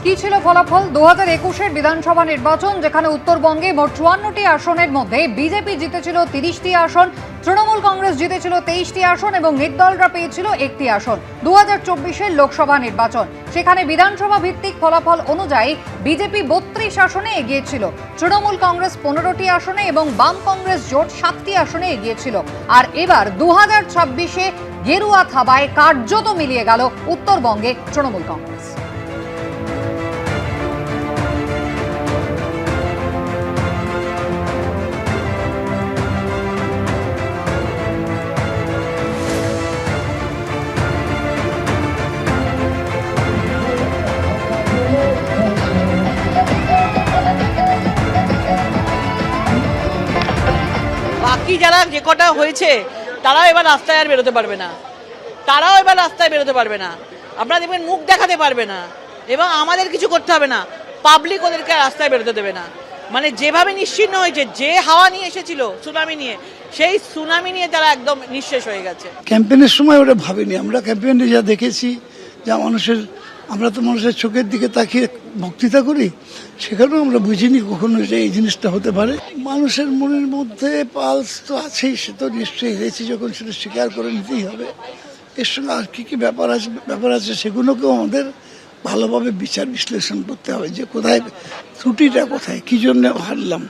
কি ছিল ফলাফল? 2021-এর বিধানসভা নির্বাচন, যেখানে উত্তরবঙ্গে মোট 54টি আসনের মধ্যে বিজেপি জিতেছিল 30টি আসন, তৃণমূল কংগ্রেস জিতেছিল 23টি আসন এবং নির্দলরা পেয়েছিল 1টি আসন। 2024-এর লোকসভা নির্বাচন, সেখানে বিধানসভা ভিত্তিক ফলাফল অনুযায়ী বিজেপি 32 আসনে এগিয়ে ছিল, তৃণমূল কংগ্রেস 15টি আসনে এবং বাম কংগ্রেস জোট 7টি আসনে এগিয়ে ছিল। আর এবার 2026-এ গেরুয়া থাবায় কার্যত মিলিয়ে গেল উত্তরবঙ্গে তৃণমূল কংগ্রেস। বাকি যারা যে কটা হয়েছে তারাও এবার রাস্তায় আর বেরোতে পারবে না, আপনারা দেখবেন মুখ দেখাতে পারবে না এবং আমাদের কিছু করতে হবে না, পাবলিক ওদেরকে রাস্তায় বেরোতে দেবে না। মানে যেভাবে নিশ্চিহ্ন হয়েছে, যে হাওয়া নিয়ে এসেছিল সুনামি নিয়ে, সেই সুনামি নিয়ে তারা একদম নিঃশেষ হয়ে গেছে। ক্যাম্পেইনের সময় ওটা ভাবিনি, আমরা ক্যাম্পেইনে যা দেখেছি, যা আমরা তো মানুষের চোখের দিকে তাকিয়ে বক্তৃতা করি, সেখানেও আমরা বুঝিনি কখনো যে এই জিনিসটা হতে পারে। মানুষের মনের মধ্যে পালস তো আছেই, সে তো নিশ্চয়ই হয়েছে যখন সেটা স্বীকার করে নিতেই হবে। এর সঙ্গে আর কি ব্যাপার আছে সেগুলোকেও আমাদের ভালোভাবে বিচার বিশ্লেষণ করতে হবে, যে কোথায় ত্রুটিটা, কোথায় কি জন্য হারলাম।